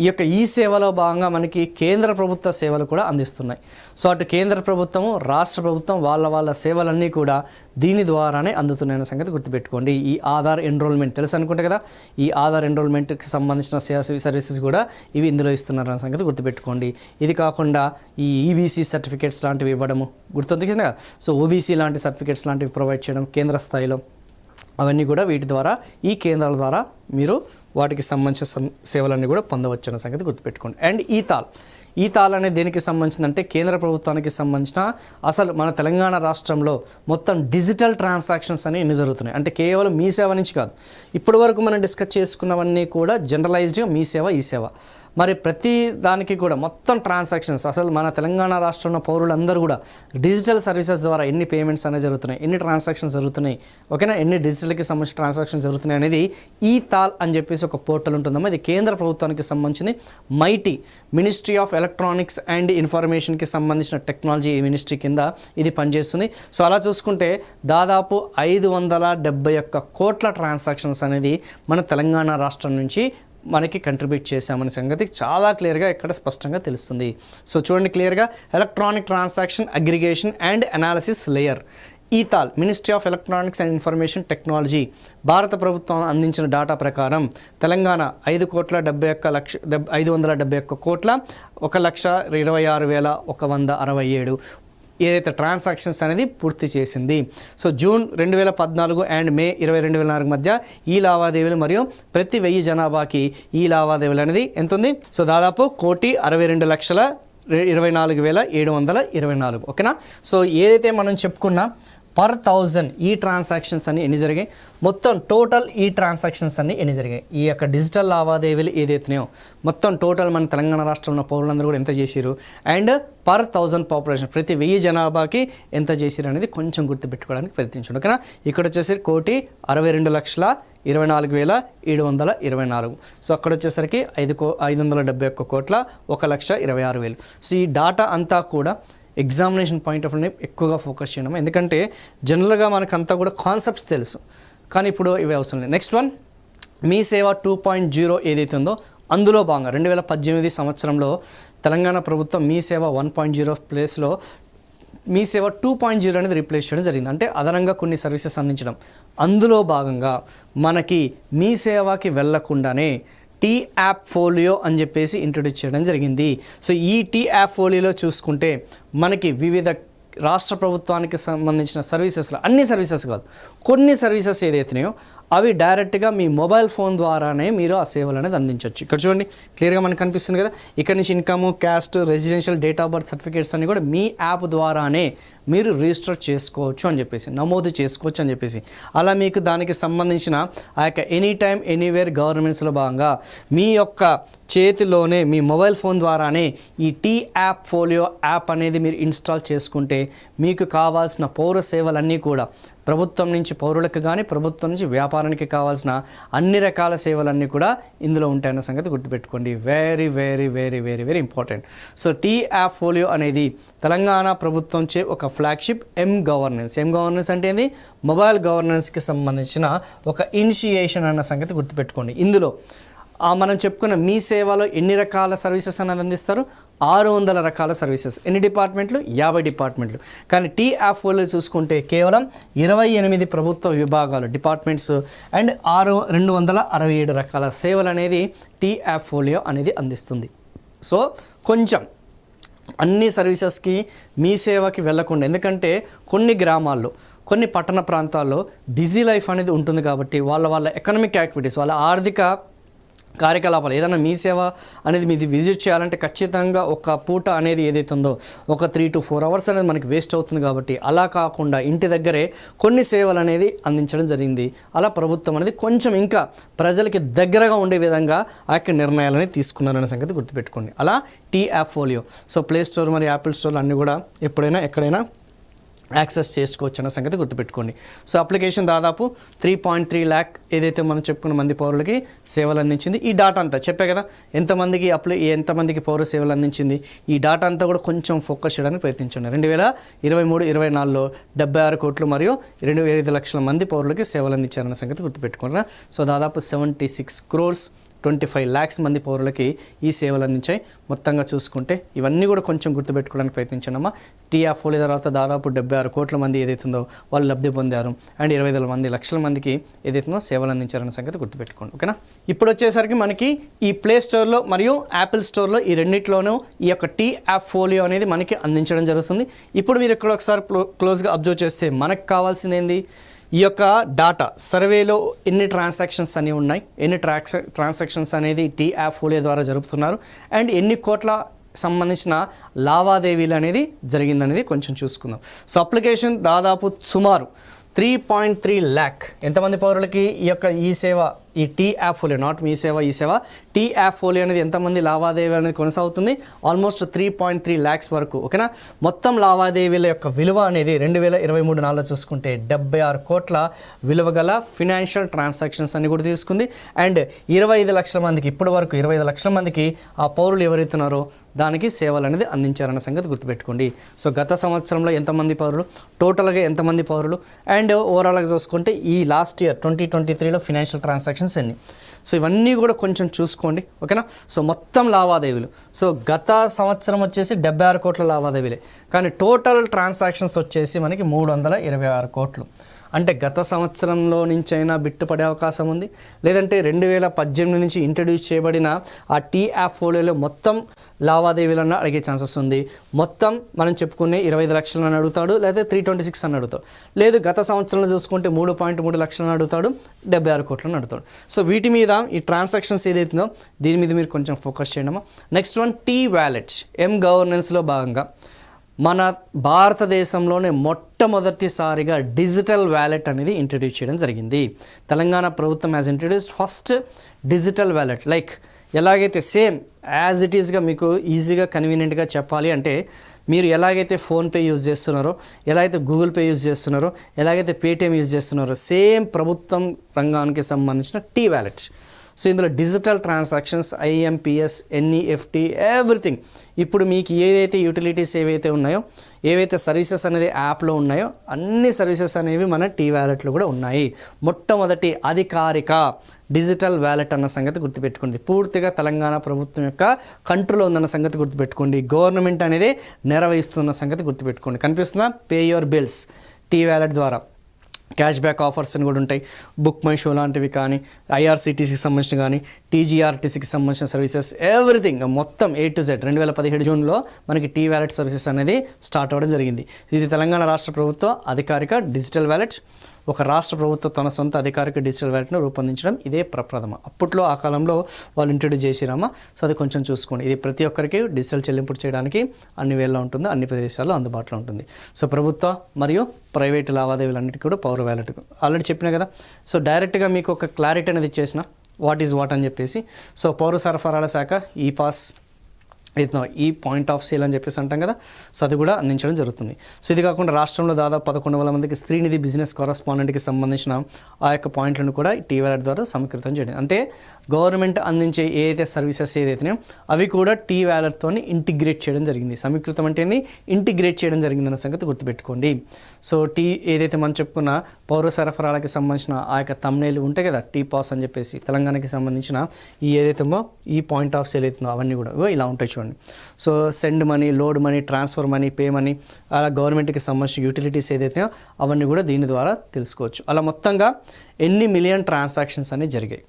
ఈ యొక్క ఈ సేవలో భాగంగా మనకి కేంద్ర ప్రభుత్వ సేవలు కూడా అందిస్తున్నాయి. సో అటు కేంద్ర ప్రభుత్వము, రాష్ట్ర ప్రభుత్వం వాళ్ళ సేవలన్నీ కూడా దీని ద్వారానే అందుతున్నాయన్న సంగతి గుర్తుపెట్టుకోండి. ఈ ఆధార్ ఎన్రోల్మెంట్ తెలుసు అనుకుంటే కదా, ఈ ఆధార్ ఎన్రోల్మెంట్కి సంబంధించిన సర్వీసెస్ కూడా ఇవి ఇందులో ఇస్తున్నారన్న సంగతి గుర్తుపెట్టుకోండి. ఇది కాకుండా ఈ EBC సర్టిఫికేట్స్ లాంటివి ఇవ్వడము గుర్తుంది కదా. సో OBC లాంటి సర్టిఫికేట్స్ లాంటివి ప్రొవైడ్ చేయడం కేంద్ర స్థాయిలో, అవన్నీ కూడా వీటి ద్వారా, ఈ కేంద్రాల ద్వారా మీరు వాటికి సంబంధించిన సేవలన్నీ కూడా పొందవచ్చు అన్న సంగతి గుర్తుపెట్టుకోండి. అండ్ ఈ తాల్ అనేది దేనికి సంబంధించిందంటే కేంద్ర ప్రభుత్వానికి సంబంధించిన, అసలు మన తెలంగాణ రాష్ట్రంలో మొత్తం డిజిటల్ ట్రాన్సాక్షన్స్ అనేవి ఎన్ని జరుగుతున్నాయి అంటే కేవలం మీ సేవ నుంచి కాదు, ఇప్పటి వరకు మనం డిస్కస్ చేసుకున్నవన్నీ కూడా జనరలైజ్డ్గా మీ సేవ, ఈ సేవ. మరి ప్రతి దానికి కూడా మొత్తం ట్రాన్సాక్షన్స్, అసలు మన తెలంగాణ రాష్ట్రంలో పౌరులందరూ కూడా డిజిటల్ సర్వీసెస్ ద్వారా ఎన్ని పేమెంట్స్ అనేవి జరుగుతున్నాయి, ఎన్ని ట్రాన్సాక్షన్స్ జరుగుతున్నాయి, ఓకేనా, ఎన్ని డిజిటల్కి సంబంధించిన ట్రాన్సాక్షన్స్ జరుగుతున్నాయి అనేది ఈ తాల్ అని చెప్పేసి ఒక పోర్టల్ ఉంటుందమ్మా. ఇది కేంద్ర ప్రభుత్వానికి సంబంధించింది. MeitY, ministry of electronics and ఇన్ఫర్మేషన్కి సంబంధించిన టెక్నాలజీ మినిస్ట్రీ కింద ఇది పనిచేస్తుంది. సో అలా చూసుకుంటే దాదాపు 571 కోట్ల ట్రాన్సాక్షన్స్ అనేది మన తెలంగాణ రాష్ట్రం నుంచి మనకి కంట్రిబ్యూట్ చేశామనే సంగతి చాలా క్లియర్గా ఇక్కడ స్పష్టంగా తెలుస్తుంది. సో చూడండి క్లియర్గా, electronic transaction aggregation and analysis layer, eTaal, ministry of electronics and information technology, భారత ప్రభుత్వం అందించిన డేటా ప్రకారం తెలంగాణ 571 కోట్ల 1,26,167 ఏదైతే ట్రాన్సాక్షన్స్ అనేది పూర్తి చేసింది. సో జూన్ 2014 అండ్ మే 2024 మధ్య ఈ లావాదేవీలు మరియు ప్రతి 1000 జనాభాకి ఈ లావాదేవీలు అనేది ఎంత ఉంది? సో దాదాపు 1,62,24,724. ఓకేనా? సో ఏదైతే మనం చెప్పుకున్నా పర్ 1000 ఈ ట్రాన్సాక్షన్స్ అన్ని ఎన్ని జరిగాయి, మొత్తం టోటల్ ఈ ట్రాన్సాక్షన్స్ అన్ని ఎన్ని జరిగాయి, ఈ యొక్క డిజిటల్ లావాదేవీలు ఏదైతున్నాయో మొత్తం టోటల్ మన తెలంగాణ రాష్ట్రంలో పౌరులందరూ కూడా ఎంత చేసిరు, అండ్ పర్ 1000 పాపులేషన్ ప్రతి 1000 జనాభాకి ఎంత చేసిరు అనేది కొంచెం గుర్తుపెట్టుకోవడానికి ప్రయత్నించండి. ఓకేనా? ఇక్కడ వచ్చేసి 1,62,24,724. సో అక్కడ వచ్చేసరికి 571 కోట్ల 1,26,000. సో ఈ డాటా అంతా కూడా ఎగ్జామినేషన్ పాయింట్ ఆఫ్ వ్యూని ఎక్కువగా ఫోకస్ చేయడం, ఎందుకంటే జనరల్గా మనకంతా కూడా కాన్సెప్ట్స్ తెలుసు, కానీ ఇప్పుడు ఇవి అవసరం లేదు. నెక్స్ట్ వన్, మీ సేవ 2.0 ఏదైతే ఉందో అందులో భాగంగా 2018 సంవత్సరంలో తెలంగాణ ప్రభుత్వం మీ సేవ 1.0 ప్లేస్లో మీ సేవ 2.0 అనేది రీప్లేస్ చేయడం జరిగింది. అంటే అదనంగా కొన్ని సర్వీసెస్ అందించడం. అందులో భాగంగా మనకి మీ సేవకి వెళ్లకుండానే టీ యాప్ ఫోలియో అని చెప్పేసి ఇంట్రొడ్యూస్ చేయడం జరిగింది. సో ఈ టీ యాప్ ఫోలియోలో చూసుకుంటే మనకి వివిధ రాష్ట్ర ప్రభుత్వానికి సంబంధించిన సర్వీసెస్లో, అన్ని సర్వీసెస్ కాదు, కొన్ని సర్వీసెస్ ఏదైతున్నాయో అవి డైరెక్ట్గా మీ మొబైల్ ఫోన్ ద్వారానే మీరు ఆ సేవలు అనేది అందించవచ్చు. ఇక్కడ చూడండి క్లియర్గా మనకు కనిపిస్తుంది కదా, ఇక్కడ నుంచి income, caste, residential, date of birth certificates అన్ని కూడా మీ యాప్ ద్వారానే మీరు రిజిస్టర్ చేసుకోవచ్చు అని చెప్పేసి, నమోదు చేసుకోవచ్చు అని చెప్పేసి. అలా మీకు దానికి సంబంధించిన ఆ యొక్క ఎనీ టైమ్ ఎనీవేర్ గవర్నమెంట్స్లో భాగంగా మీ యొక్క చేతిలోనే మీ మొబైల్ ఫోన్ ద్వారానే ఈ టీ యాప్ ఫోలియో యాప్ అనేది మీరు ఇన్స్టాల్ చేసుకుంటే మీకు కావాల్సిన పౌర సేవలన్నీ కూడా ప్రభుత్వం నుంచి పౌరులకు కానీ, ప్రభుత్వం నుంచి వ్యాపారానికి కావాల్సిన అన్ని రకాల సేవలన్నీ కూడా ఇందులో ఉంటాయన్న సంగతి గుర్తుపెట్టుకోండి. Very very very very very important. So T app folio అనేది తెలంగాణ ప్రభుత్వంచే ఒక ఫ్లాగ్షిప్ గవర్నెన్స్ అంటే ఏంది, మొబైల్ గవర్నెన్స్కి సంబంధించిన ఒక ఇనిషియేషన్ అన్న సంగతి గుర్తుపెట్టుకోండి. ఇందులో మనం చెప్పుకున్న మీ సేవలో ఎన్ని రకాల సర్వీసెస్ అనేది అందిస్తారు, 600 రకాల సర్వీసెస్. ఎన్ని డిపార్ట్మెంట్లు, 50 డిపార్ట్మెంట్లు. కానీ టీ యాప్ ఫోలియో చూసుకుంటే కేవలం 28 ప్రభుత్వ విభాగాలు, డిపార్ట్మెంట్స్ అండ్ 267 రకాల సేవలు అనేది టీ యాప్ ఫోలియో అనేది అందిస్తుంది. సో కొంచెం అన్ని సర్వీసెస్కి మీ సేవకి వెళ్ళకుండా, ఎందుకంటే కొన్ని గ్రామాల్లో, కొన్ని పట్టణ ప్రాంతాల్లో బిజీ లైఫ్ అనేది ఉంటుంది కాబట్టి వాళ్ళ ఎకనామిక్ యాక్టివిటీస్, వాళ్ళ ఆర్థిక కార్యకలాపాలు ఏదైనా మీ సేవ అనేది మీది విజిట్ చేయాలంటే ఖచ్చితంగా ఒక పూట అనేది ఏదైతే ఉందో ఒక 3 to 4 hours అనేది మనకి వేస్ట్ అవుతుంది. కాబట్టి అలా కాకుండా ఇంటి దగ్గరే కొన్ని సేవలు అనేది అందించడం జరిగింది. అలా ప్రభుత్వం అనేది కొంచెం ఇంకా ప్రజలకి దగ్గరగా ఉండే విధంగా ఆ యొక్క నిర్ణయాలని తీసుకున్నారనే సంగతి గుర్తుపెట్టుకోండి. అలా T app folio. So play store మరియు యాపిల్ స్టోర్లు అన్నీ కూడా ఎప్పుడైనా ఎక్కడైనా యాక్సెస్ చేసుకోవచ్చు అన్న సంగతి గుర్తుపెట్టుకోండి. సో అప్లికేషన్ దాదాపు 3.3 lakh ఏదైతే మనం చెప్పుకున్న మంది పౌరులకి సేవలు అందించింది. ఈ డాటా అంతా చెప్పే కదా ఎంతమందికి పౌర సేవలు అందించింది, ఈ డాటా అంతా కూడా కొంచెం ఫోకస్ చేయడానికి ప్రయత్నించండి. 2023-24లో 76 కోట్లు మరియు 25 లక్షల మంది పౌరులకి సేవలు అందించారన్న సంగతి గుర్తుపెట్టుకోండి. సో దాదాపు 76 crores 25 lakhs మంది పౌరులకి ఈ సేవలు అందించాయి. మొత్తంగా చూసుకుంటే ఇవన్నీ కూడా కొంచెం గుర్తుపెట్టుకోవడానికి ప్రయత్నించండి. టీ యాప్ ఫోలియో తర్వాత దాదాపు 76 కోట్ల మంది ఏదైతుందో వాళ్ళు లబ్ధి పొందారు అండ్ 25 లక్షల మందికి ఏదైతుందో సేవలు అందించారన్న సంగతి గుర్తుపెట్టుకోండి. ఓకేనా. ఇప్పుడు వచ్చేసరికి మనకి ఈ ప్లే స్టోర్లో మరియు యాపిల్ స్టోర్లో ఈ రెండిట్లోనూ ఈ యొక్క టీ యాప్ ఫోలియో అనేది మనకి అందించడం జరుగుతుంది. ఇప్పుడు మీరు ఇక్కడ ఒకసారి క్లోజ్గా అబ్జర్వ్ చేస్తే మనకు కావాల్సింది ఏంది, ఈ యొక్క డాటా సర్వేలో ఎన్ని ట్రాన్సాక్షన్స్ అనేవి ఉన్నాయి, ఎన్ని ట్రాన్సాక్షన్స్ అనేది టీ యాప్ ఫోలియో ద్వారా జరుపుతున్నారు అండ్ ఎన్ని కోట్ల సంబంధించిన లావాదేవీలు అనేది జరిగిందనేది కొంచెం చూసుకుందాం. సో అప్లికేషన్ దాదాపు సుమారు 3.3 lakh ఎంతమంది పౌరులకి ఈ సేవ, ఈ T app folio, not Mee Seva, E Seva T app folio అనేది ఎంతమంది లావాదేవీలు అనేది కొనసాగుతుంది, ఆల్మోస్ట్ 3.3 lakhs వరకు. ఓకేనా. మొత్తం లావాదేవీల యొక్క విలువ అనేది 2023-24 చూసుకుంటే 76 కోట్ల విలువ గల ఫినాన్షియల్ ట్రాన్సాక్షన్స్ అన్ని కూడా తీసుకుంది అండ్ 25 లక్షల మందికి, ఇప్పటి వరకు 25 లక్షల మందికి ఆ పౌరులు ఎవరైతున్నారో దానికి సేవలు అనేది అందించారన్న సంగతి గుర్తుపెట్టుకోండి. సో గత సంవత్సరంలో ఎంతమంది పౌరులు, టోటల్గా ఎంతమంది పౌరులు అండ్ ఓవరాల్గా చూసుకుంటే ఈ లాస్ట్ ఇయర్ 2023లో ఫినాన్షియల్ ట్రాన్సాక్షన్స్ ఎన్ని. సో ఇవన్నీ కూడా కొంచెం చూసుకోండి. ఓకేనా. సో మొత్తం లావాదేవీలు, సో గత సంవత్సరం వచ్చేసి 76 కోట్ల లావాదేవీలే, కానీ టోటల్ ట్రాన్సాక్షన్స్ వచ్చేసి మనకి 326 కోట్లు. అంటే గత సంవత్సరంలో నుంచి అయినా బిట్టుపడే అవకాశం ఉంది, లేదంటే 2018 నుంచి ఇంట్రడ్యూస్ చేయబడిన ఆ టీ యాప్ ఫోలియోలో మొత్తం లావాదేవీలన్నా అడిగే ఛాన్సెస్ ఉంది. మొత్తం మనం చెప్పుకునే 25 లక్షలు అని అడుగుతాడు, లేదా 326 అని అడుగుతాడు. లేదు గత సంవత్సరంలో చూసుకుంటే 3.3 లక్షలను అడుగుతాడు, 76 కోట్లను అడుగుతాడు. సో వీటి మీద ఈ ట్రాన్సాక్షన్స్ ఏదైతుందో దీని మీద మీరు కొంచెం ఫోకస్ చేయడమా. Next one T wallet. గవర్నెన్స్లో భాగంగా మన భారతదేశంలోనే మొట్టమొదటిసారిగా డిజిటల్ వ్యాలెట్ అనేది ఇంట్రడ్యూస్ చేయడం జరిగింది. తెలంగాణ ప్రభుత్వం has introduced first digital wallet. Like ఎలాగైతే సేమ్ యాజ్ ఇట్ ఈస్గా మీకు ఈజీగా కన్వీనియంట్గా చెప్పాలి అంటే, మీరు ఎలాగైతే ఫోన్పే యూజ్ చేస్తున్నారో, ఎలాగైతే గూగుల్ పే యూజ్ చేస్తున్నారో, ఎలాగైతే పేటిఎం యూజ్ చేస్తున్నారో, సేమ్ ప్రభుత్వం రంగానికి సంబంధించిన టీ వ్యాలెట్. సో ఇందులో digital transactions, IMPS, NEFT, everything. ఇప్పుడు మీకు ఏదైతే యూటిలిటీస్ ఏవైతే ఉన్నాయో, ఏవైతే సర్వీసెస్ అనేది యాప్లో ఉన్నాయో, అన్ని సర్వీసెస్ అనేవి మన టీ వ్యాలెట్లో కూడా ఉన్నాయి. మొట్టమొదటి అధికారిక డిజిటల్ వ్యాలెట్ అన్న సంగతి గుర్తుపెట్టుకోండి. పూర్తిగా తెలంగాణ ప్రభుత్వం యొక్క కంట్రోల్లో ఉందన్న సంగతి గుర్తుపెట్టుకోండి. గవర్నమెంట్ అనేది నిర్వహిస్తున్న సంగతి గుర్తుపెట్టుకోండి. కనిపిస్తుందా? Pay your bills T wallet ద్వారా. క్యాష్ బ్యాక్ ఆఫర్స్ అని కూడా ఉంటాయి. బుక్ మై షో లాంటివి కానీ, IRCTCకి సంబంధించిన కానీ, టీజీఆర్టీసీకి సంబంధించిన సర్వీసెస్ ఎవ్రీథింగ్ మొత్తం A to Z 2017 జూన్లో మనకి టీ వ్యాలెట్ సర్వీసెస్ అనేది స్టార్ట్ అవ్వడం జరిగింది. ఇది తెలంగాణ రాష్ట్ర ప్రభుత్వ అధికారిక డిజిటల్ వ్యాలెట్. ఒక రాష్ట్ర ప్రభుత్వం తన సొంత అధికారిక డిజిటల్ వ్యాలెట్ను రూపొందించడం ఇదే ప్రప్రథమ. అప్పట్లో ఆ కాలంలో వాళ్ళు ఇంట్రడ్యూస్ చేసిరామా, సో అది కొంచెం చూసుకోండి. ఇది ప్రతి ఒక్కరికి డిజిటల్ చెల్లింపులు చేయడానికి అన్ని వేళ ఉంటుంది, అన్ని ప్రదేశాల్లో అందుబాటులో ఉంటుంది. సో ప్రభుత్వ మరియు ప్రైవేటు లావాదేవీలన్నిటికీ కూడా పౌర వ్యాలెట్ ఆల్రెడీ చెప్పినా కదా. సో డైరెక్ట్గా మీకు ఒక క్లారిటీ అనేది ఇచ్చేసిన వాట్ ఈజ్ వాట్ అని చెప్పేసి. సో పౌర సరఫరాల శాఖ ఈ పాస్ ఈ పాయింట్ ఆఫ్ సేల్ అని చెప్పేసి అంటాం కదా, సో అది కూడా అందించడం జరుగుతుంది. సో ఇది కాకుండా రాష్ట్రంలో దాదాపు 11,000 మందికి శ్రీనిధి బిజినెస్ కరస్పాండెంట్కి సంబంధించిన ఆ యొక్క పాయింట్లను కూడా టీ వ్యాలెట్ ద్వారా సమీకృతం చేయడం. అంటే గవర్నమెంట్ అందించే ఏదైతే సర్వీసెస్ ఏదైతే అవి కూడా టీ వ్యాలెట్తో ఇంటిగ్రేట్ చేయడం జరిగింది. సమీకృతం అంటే ఏంది, ఇంటిగ్రేట్ చేయడం జరిగిందన్న సంగతి గుర్తుపెట్టుకోండి. సో టీ ఏదైతే మనం చెప్పుకున్న పౌర సరఫరాలకి సంబంధించిన ఆ యొక్క తమ్నేలు ఉంటాయి కదా, టీ పాస్ అని చెప్పేసి తెలంగాణకి సంబంధించిన ఈ ఏదైతుందో ఈ పాయింట్ ఆఫ్ సేల్ అవుతుందో అవన్నీ కూడా ఇలా ఉంటాయి చూడండి. So send money, load money, transfer money, pay money, అలా గవర్నమెంట్కి సంబంధించిన యూటిలిటీస్ ఏదైతే అవన్నీ కూడా దీని ద్వారా తెలుసుకోవచ్చు. అలా మొత్తంగా ఎన్ని మిలియన్ ట్రాన్సాక్షన్స్ అనేవి జరిగాయి,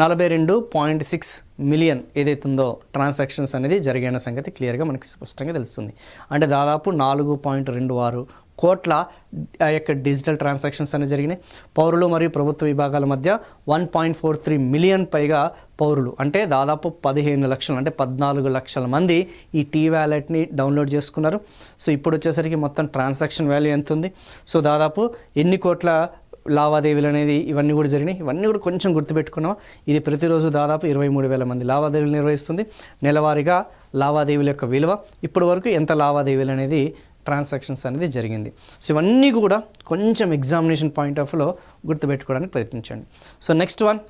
42.6 మిలియన్ ఏదైతుందో ట్రాన్సాక్షన్స్ అనేది జరిగిన సంగతి క్లియర్గా మనకి స్పష్టంగా తెలుస్తుంది. అంటే దాదాపు 4.26 కోట్ల ఆ యొక్క డిజిటల్ ట్రాన్సాక్షన్స్ అనేవి జరిగినాయి. పౌరులు మరియు ప్రభుత్వ విభాగాల మధ్య 1.43 మిలియన్ పైగా పౌరులు, అంటే దాదాపు 15 లక్షలు, అంటే 14 లక్షల మంది ఈ టీ వ్యాలెట్ని డౌన్లోడ్ చేసుకున్నారు. సో ఇప్పుడు వచ్చేసరికి మొత్తం ట్రాన్సాక్షన్ వాల్యూ ఎంత ఉంది, సో దాదాపు ఎన్ని కోట్ల లావాదేవీలు అనేది ఇవన్నీ కూడా జరిగినాయి. ఇవన్నీ కూడా కొంచెం గుర్తుపెట్టుకున్నాం. ఇది ప్రతిరోజు దాదాపు 23,000 మంది లావాదేవీలు నిర్వహిస్తుంది. నెలవారీగా లావాదేవీల యొక్క విలువ ఇప్పటి వరకు ఎంత లావాదేవీలు అనేది ట్రాన్సాక్షన్స్ అనేది జరిగింది. సో ఇవన్నీ కూడా కొంచెం ఎగ్జామినేషన్ పాయింట్ ఆఫ్ వ్యూలో గుర్తుపెట్టుకోవడానికి ప్రయత్నించండి. సో నెక్స్ట్ వన్,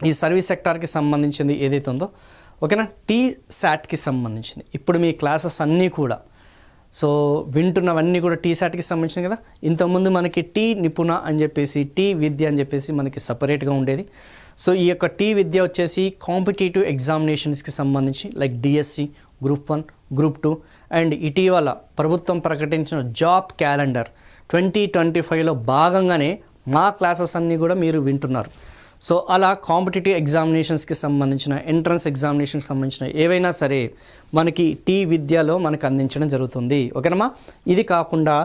ఈ సర్వీస్ సెక్టార్కి సంబంధించింది ఏదైతే ఉందో, ఓకేనా, టీ శాట్కి సంబంధించింది. ఇప్పుడు మీ క్లాసెస్ అన్నీ కూడా సో వింటున్నవన్నీ కూడా టీ శాట్కి సంబంధించినవి కదా. ఇంతకుముందు మనకి టీ నిపుణ అని చెప్పేసి, టీ విద్య అని చెప్పేసి మనకి సపరేట్గా ఉండేది. సో ఈ యొక్క టీ విద్య వచ్చేసి కాంపిటేటివ్ ఎగ్జామినేషన్స్కి సంబంధించి like DSC, group 1, group 2 and ఇటీవల ప్రభుత్వం ప్రకటించిన జాబ్ క్యాలెండర్ 2025లో భాగంగానే మా క్లాసెస్ అన్నీ కూడా మీరు వింటున్నారు. సో అలా కాంపిటేటివ్ ఎగ్జామినేషన్స్కి సంబంధించిన, ఎంట్రన్స్ ఎగ్జామినేషన్కి సంబంధించిన ఏవైనా సరే మనకి టీ విద్యలో మనకు అందించడం జరుగుతుంది. ఓకేనమ్మా. ఇది కాకుండా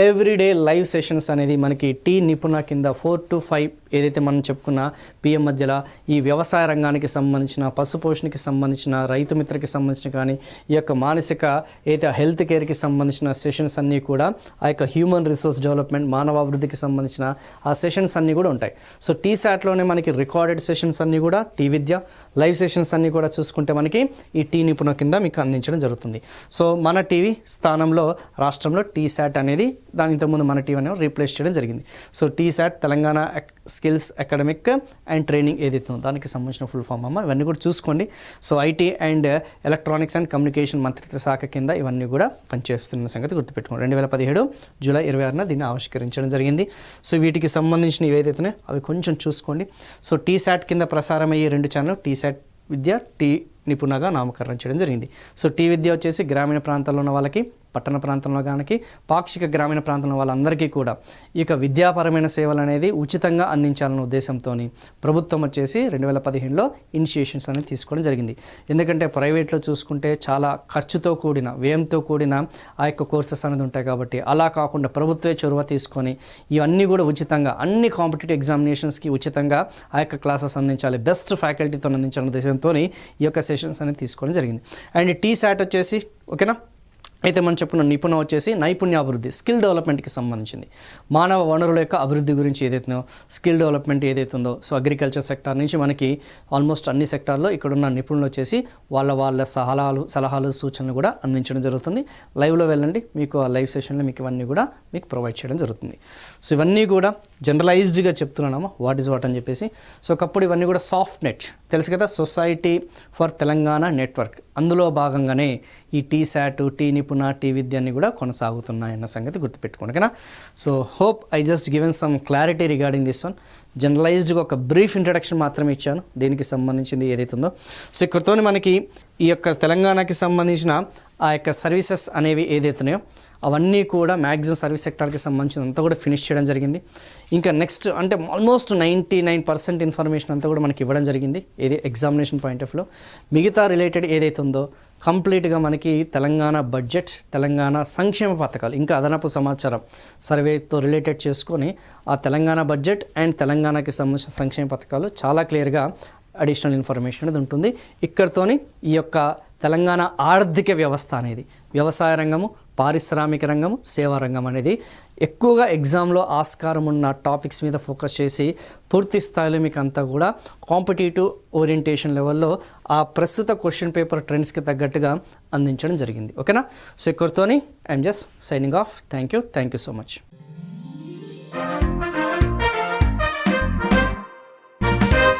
ఎవ్రీడే లైవ్ సెషన్స్ అనేది మనకి టీ నిపుణ కింద 4 to 5 ఏదైతే మనం చెప్పుకున్న పిఎం మధ్యలో ఈ వ్యవసాయ రంగానికి సంబంధించిన, పశుపోషణకి సంబంధించిన, రైతు మిత్రకి సంబంధించిన కానీ ఈ యొక్క మానసిక ఏదైతే హెల్త్ కేర్కి సంబంధించిన సెషన్స్ అన్నీ కూడా, ఆ యొక్క హ్యూమన్ రిసోర్స్ డెవలప్మెంట్, మానవాభివృద్ధికి సంబంధించిన ఆ సెషన్స్ అన్నీ కూడా ఉంటాయి. సో టీ శాట్లోనే మనకి రికార్డెడ్ సెషన్స్ అన్నీ కూడా, టీ విద్య లైవ్ సెషన్స్ అన్నీ కూడా చూసుకుంటే మనకి ఈ టీ నిపుణ కింద మీకు అందించడం జరుగుతుంది. సో మన టీవీ స్థానంలో రాష్ట్రంలో టీ శాట్ అనేది దాని ఇంతకుముందు మన టీవీ అనేది రీప్లేస్ చేయడం జరిగింది. So T SAT Telangana skills academic and training ఏదైతే ఉందో దానికి సంబంధించిన ఫుల్ ఫామ్ అమ్మ, ఇవన్నీ కూడా చూసుకోండి. So IT and electronics and communication మంత్రిత్వ శాఖ కింద ఇవన్నీ కూడా పనిచేస్తున్న సంగతి గుర్తుపెట్టుకోండి. 2017 జూలై 26న దీన్ని ఆవిష్కరించడం జరిగింది. సో వీటికి సంబంధించిన ఏవైతే అవి కొంచెం చూసుకోండి. సో టీ శాట్ కింద ప్రసారం అయ్యే 2 ఛానల్ టీ శాట్ విద్య, టీ నిపుణగా నామకరణం చేయడం జరిగింది. సో టీ విద్య వచ్చేసి గ్రామీణ ప్రాంతాల్లో ఉన్న వాళ్ళకి, పట్టణ ప్రాంతంలో కానీ పాక్షిక గ్రామీణ ప్రాంతంలో వాళ్ళందరికీ కూడా ఈ యొక్క విద్యాపరమైన సేవలు అనేది ఉచితంగా అందించాలన్న ఉద్దేశంతో ప్రభుత్వం వచ్చేసి 2015లో ఇనిషియేషన్స్ అనేది తీసుకోవడం జరిగింది. ఎందుకంటే ప్రైవేట్లో చూసుకుంటే చాలా ఖర్చుతో కూడిన, వ్యయంతో కూడిన ఆ యొక్క కోర్సెస్ అనేది ఉంటాయి కాబట్టి, అలా కాకుండా ప్రభుత్వే చొరవ తీసుకొని ఇవన్నీ కూడా ఉచితంగా అన్ని కాంపిటేటివ్ ఎగ్జామినేషన్స్కి ఉచితంగా ఆ యొక్క క్లాసెస్ అందించాలి, బెస్ట్ ఫ్యాకల్టీతో అందించాలన్న ఉద్దేశంతో ఈ యొక్క సెషన్స్ అనేది తీసుకోవడం జరిగింది. అండ్ టీ శాట్ వచ్చేసి ఓకేనా, అయితే మనం చెప్పుకున్న నిపుణ వచ్చేసి నైపుణ్యాభివృద్ధి, స్కిల్ డెవలప్మెంట్కి సంబంధించింది. మానవ వనరుల యొక్క అభివృద్ధి గురించి ఏదైతుందో, స్కిల్ డెవలప్మెంట్ ఏదైతుందో, సో అగ్రికల్చర్ సెక్టార్ నుంచి మనకి ఆల్మోస్ట్ అన్ని సెక్టార్లో ఇక్కడున్న నిపుణులు వచ్చేసి వాళ్ళ సలహాలు సూచనలు కూడా అందించడం జరుగుతుంది. లైవ్లో వెళ్ళండి, మీకు ఆ లైవ్ సెషన్లో మీకు ఇవన్నీ కూడా మీకు ప్రొవైడ్ చేయడం జరుగుతుంది. సో ఇవన్నీ కూడా జనరలైజ్డ్గా చెప్తున్నాము వాట్ ఈజ్ వాట్ అని చెప్పేసి. సో ఒకప్పుడు ఇవన్నీ కూడా సాఫ్ట్ నెట్ తెలుసు కదా, సొసైటీ ఫర్ తెలంగాణ నెట్వర్క్, అందులో భాగంగానే ఈ T SAT, T Nipuna, T Vidya అన్ని కూడా కొనసాగుతున్నాయన్న సంగతి గుర్తుపెట్టుకోండి. ఓకేనా. So hope I just given some clarity regarding this one. జనరలైజ్డ్గా ఒక బ్రీఫ్ ఇంట్రడక్షన్ మాత్రమే ఇచ్చాను దీనికి సంబంధించింది ఏదైతే ఉందో. సో ఇక్కడతో మనకి ఈ యొక్క తెలంగాణకి సంబంధించిన ఆ యొక్క సర్వీసెస్ అనేవి ఏదైతున్నాయో అవన్నీ కూడా మ్యాక్సిమం సర్వీస్ సెక్టార్కి సంబంధించినంతా కూడా ఫినిష్ చేయడం జరిగింది. ఇంకా నెక్స్ట్ అంటే ఆల్మోస్ట్ 99% ఇన్ఫర్మేషన్ అంతా కూడా మనకి ఇవ్వడం జరిగింది ఇది ఎగ్జామినేషన్ పాయింట్ ఆఫ్ లో. మిగతా రిలేటెడ్ ఏదైతే ఉందో కంప్లీట్గా మనకి తెలంగాణ బడ్జెట్, తెలంగాణ సంక్షేమ పథకాలు, ఇంకా అదనపు సమాచారం సర్వేతో రిలేటెడ్ చేసుకొని ఆ తెలంగాణ బడ్జెట్ అండ్ తెలంగాణకి సంబంధించిన సంక్షేమ పథకాలు చాలా క్లియర్గా అడిషనల్ ఇన్ఫర్మేషన్ అనేది ఉంటుంది. ఇక్కడితోని ఈ యొక్క తెలంగాణ ఆర్థిక వ్యవస్థ అనేది వ్యవసాయ రంగము, పారిశ్రామిక రంగము, సేవా రంగం అనేది ఎక్కువగా ఎగ్జామ్లో ఆస్కారం ఉన్న టాపిక్స్ మీద ఫోకస్ చేసి పూర్తి స్థాయిలో మీకు అంతా కూడా కాంపిటేటివ్ ఓరియంటేషన్ లెవెల్లో ఆ ప్రస్తుత క్వశ్చన్ పేపర్ ట్రెండ్స్కి తగ్గట్టుగా అందించడం జరిగింది. ఓకేనా? సో ఇక్కడితోని I'm just signing off. Thank you so much.